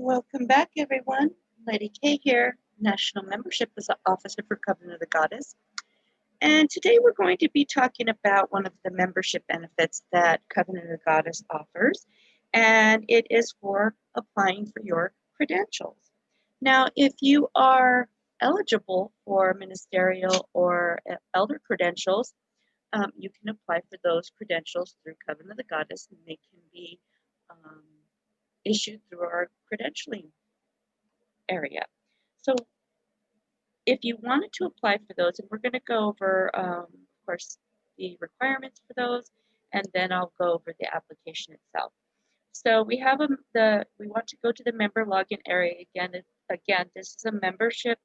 Welcome back, everyone. Lady K here, National Membership Officer for Covenant of the Goddess. And today we're going to be talking about one of the membership benefits that Covenant of the Goddess offers, and it is for applying for your credentials. Now, if you are eligible for ministerial or elder credentials, you can apply for those credentials through Covenant of the Goddess, and they can be issued through our credentialing area. So if you wanted to apply for those, and we're going to go over, of course, the requirements for those, and then I'll go over the application itself. So we have we want to go to the member login area again. Again, this is a membership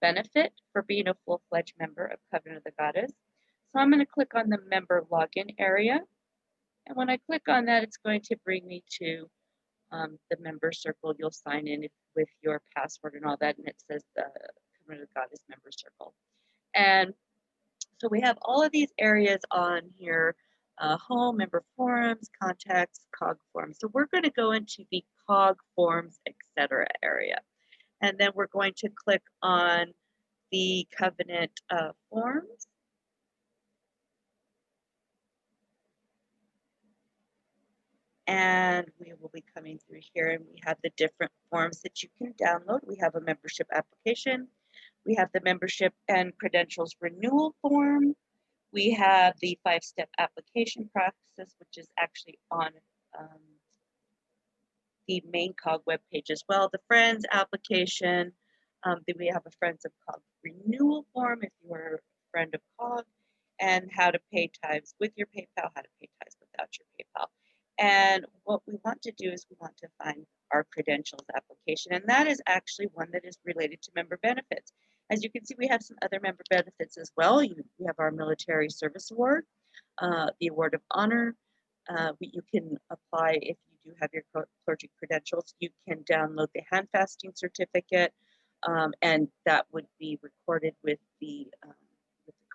benefit for being a full-fledged member of Covenant of the Goddess. So I'm going to click on the member login area, and when I click on that, it's going to bring me to the member circle. You'll sign in with your password and all that, and it says the Covenant of the Goddess member circle. And so we have all of these areas on here: home, member forums, contacts, COG forms. So we're going to go into the COG forms, etc. area, and then we're going to click on the Covenant forms. And we will be coming through here, and we have the different forms that you can download. We have a membership application. We have the membership and credentials renewal form. We have the 5-step application process, which is actually on the main COG webpage as well. The Friends application. Then we have a Friends of COG renewal form if you are a friend of COG, and how to pay tithes with your PayPal, how to pay tithes without your PayPal. And what we want to do is we want to find our credentials application, and that is actually one that is related to member benefits. As you can see, we have some other member benefits as well. We have our Military Service Award, the Award of Honor. You can apply if you do have your clergy credentials. You can download the hand fasting certificate, and that would be recorded with the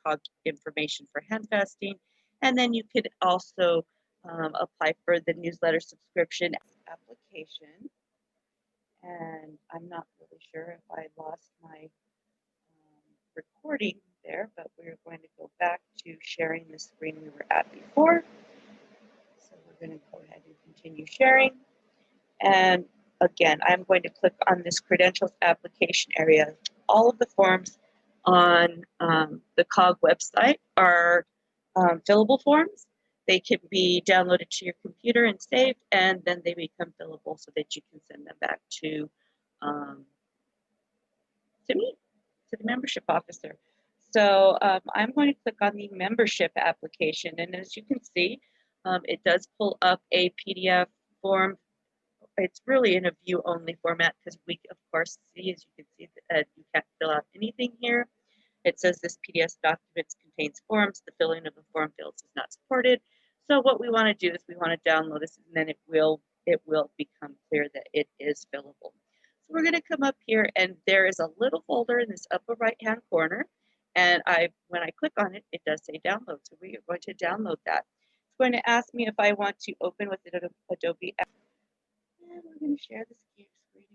COG information for hand fasting. And then you could also apply for the newsletter subscription application. And I'm not really sure if I lost my recording there, but we're going to go back to sharing the screen we were at before. So we're going to go ahead and continue sharing. And again, I'm going to click on this credentials application area. All of the forms on the COG website are fillable forms. They can be downloaded to your computer and saved, and then they become fillable so that you can send them back to me, to the membership officer. So I'm going to click on the membership application, and as you can see, it does pull up a PDF form. It's really in a view-only format because we, of course, see, as you can see, that you can't fill out anything here. It says this PDF document contains forms. The filling of the form fields is not supported. So what we want to do is we want to download this, and then it will become clear that it is fillable. So we're going to come up here, and there is a little folder in this upper right-hand corner. And when I click on it, it does say download. So we are going to download that. It's going to ask me if I want to open with Adobe. And we're going to share the screen again.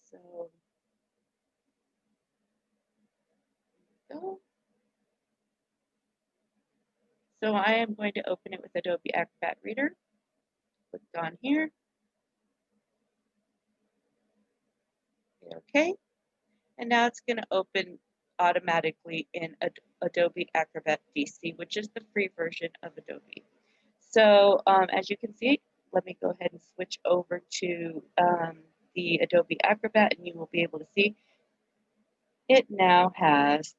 So there we go. So I am going to open it with Adobe Acrobat Reader. Clicked on here. Okay. And now it's going to open automatically in Adobe Acrobat DC, which is the free version of Adobe. So as you can see, let me go ahead and switch over to the Adobe Acrobat, and you will be able to see it now has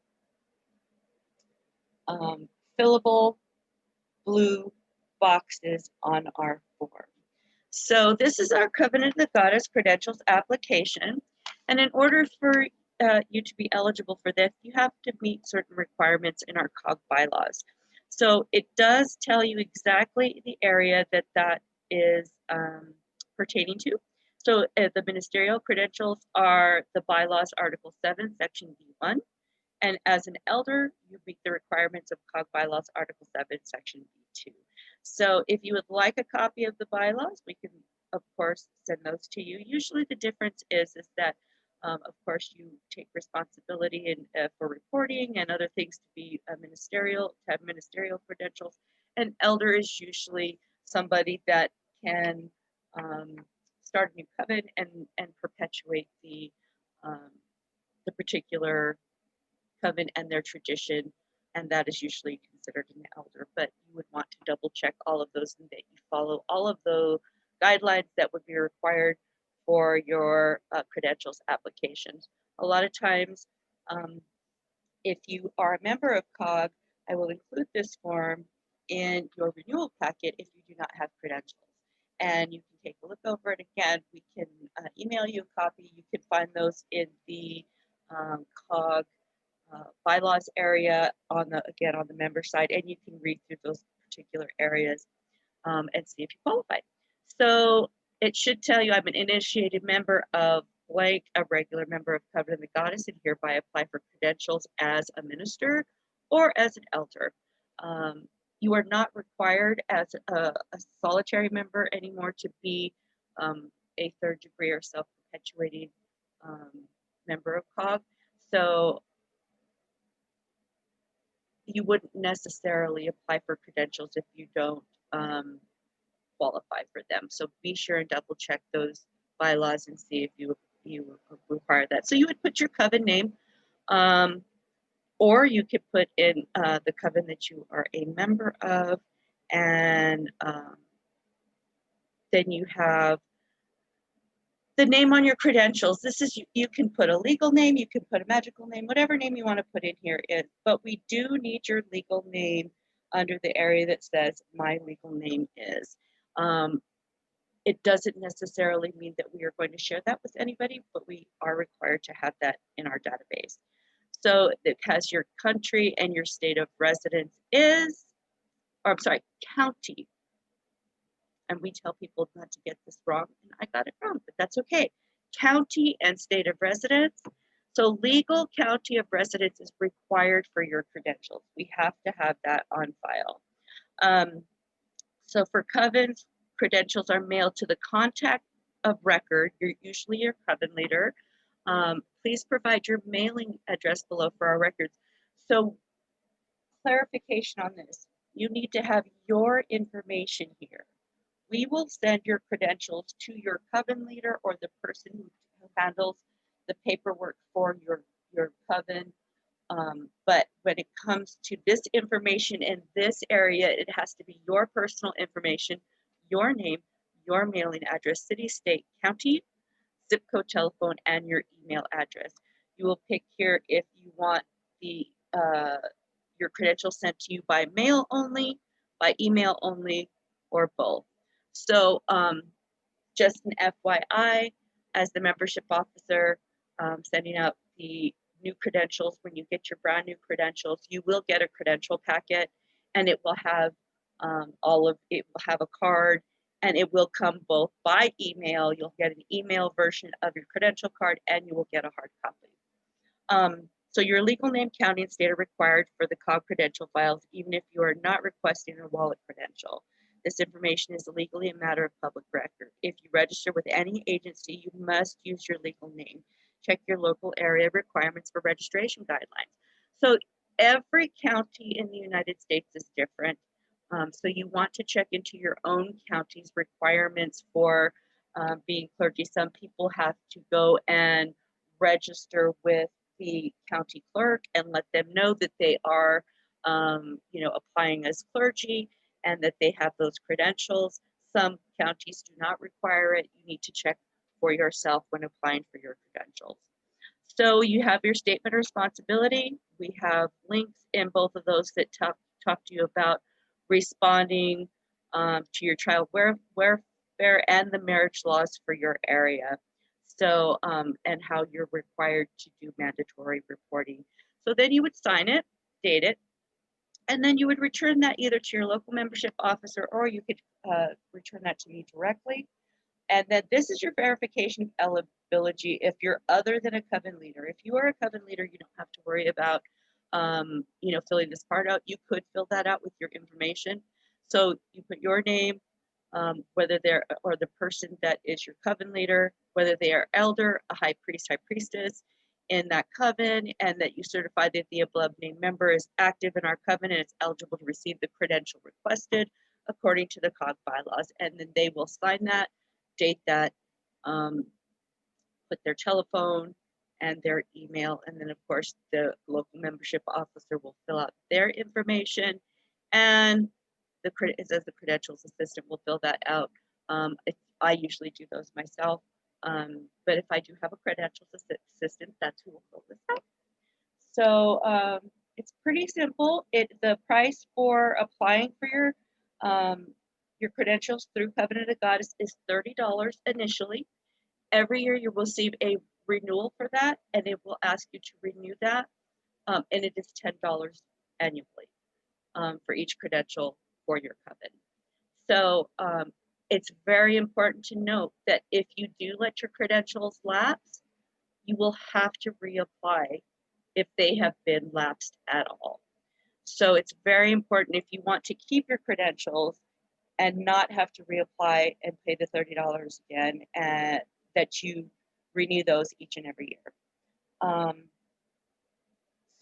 fillable blue boxes on our form. So this is our Covenant of the Goddess credentials application, and in order for you to be eligible for this, you have to meet certain requirements in our COG bylaws. So it does tell you exactly the area that is pertaining to. So the ministerial credentials are the bylaws, Article 7, Section B1. And as an elder, you meet the requirements of COG bylaws, Article 7, Section B2. So if you would like a copy of the bylaws, we can of course, send those to you. Usually the difference is that, of course, you take responsibility for reporting and other things to be to have ministerial credentials. An elder is usually somebody that can start a new covenant and perpetuate the particular covenant and their tradition, and that is usually considered an elder. But you would want to double check all of those and that you follow all of the guidelines that would be required for your credentials applications. A lot of times, if you are a member of COG, I will include this form in your renewal packet if you do not have credentials. And you can take a look over it again. We can email you a copy. You can find those in the COG bylaws area on the member side, and you can read through those particular areas and see if you qualify. So it should tell you I'm an initiated member of blank, a regular member of Covenant of the Goddess, and hereby apply for credentials as a minister or as an elder. You are not required as a solitary member anymore to be a third degree or self-perpetuating member of COG. So you wouldn't necessarily apply for credentials if you don't qualify for them. So be sure and double check those bylaws and see if you require that. So you would put your coven name, or you could put in the coven that you are a member of, and then you have the name on your credentials. This is, you can put a legal name, you can put a magical name, whatever name you want to put in here is, but we do need your legal name under the area that says my legal name is. It doesn't necessarily mean that we are going to share that with anybody, but we are required to have that in our database. So it has your country and your state of residence is, or I'm sorry, county. And we tell people not to get this wrong, and I got it wrong, but that's okay. County and state of residence. So legal county of residence is required for your credentials. We have to have that on file. So for covens, credentials are mailed to the contact of record, usually your coven leader. Please provide your mailing address below for our records. So clarification on this, you need to have your information here. We will send your credentials to your coven leader or the person who handles the paperwork for your coven. But when it comes to this information in this area, it has to be your personal information, your name, your mailing address, city, state, county, zip code, telephone, and your email address. You will pick here if you want your credentials sent to you by mail only, by email only, or both. So just an FYI, as the membership officer, sending out the new credentials, when you get your brand new credentials, you will get a credential packet, and it will have it will have a card, and it will come both by email. You'll get an email version of your credential card, and you will get a hard copy. So your legal name, county, and state are required for the COG credential files, even if you are not requesting a wallet credential. This information is legally a matter of public record. If you register with any agency, you must use your legal name. Check your local area requirements for registration guidelines. So every county in the United States is different. So you want to check into your own county's requirements for being clergy. Some people have to go and register with the county clerk and let them know that they are applying as clergy and that they have those credentials. Some counties do not require it. You need to check for yourself when applying for your credentials. So you have your statement of responsibility. We have links in both of those that talk to you about responding to your child welfare and the marriage laws for your area. So, and how you're required to do mandatory reporting. So then you would sign it, date it, and then you would return that either to your local membership officer, or you could return that to me directly. And then this is your verification of eligibility if you're other than a coven leader. If you are a coven leader, you don't have to worry about filling this part out. You could fill that out with your information. So you put your name, whether they're, or the person that is your coven leader, whether they are elder, a high priest, high priestess in that coven, and that you certify that the above named member is active in our coven and is eligible to receive the credential requested according to the COG bylaws. And then they will sign that, date that, put their telephone and their email, and then of course the local membership officer will fill out their information, and it says the credentials assistant will fill that out. I usually do those myself, but if I do have a credentials assistant, that's who will fill this out. So it's pretty simple. The price for applying for your credentials through Covenant of Goddess is $30 initially. Every year you will receive a renewal for that, and it will ask you to renew that, and it is $10 annually for each credential for your coven. So it's very important to note that if you do let your credentials lapse, you will have to reapply if they have been lapsed at all. So it's very important, if you want to keep your credentials and not have to reapply and pay the $30 again, that you renew those each and every year.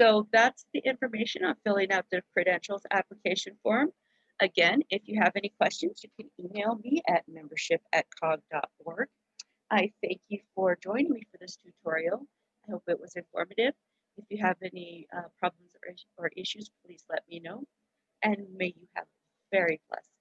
So that's the information on filling out the credentials application form. Again, if you have any questions, you can email me at membership@cog.org. I thank you for joining me for this tutorial. I hope it was informative. If you have any problems or issues, please let me know. And may you have a very blessed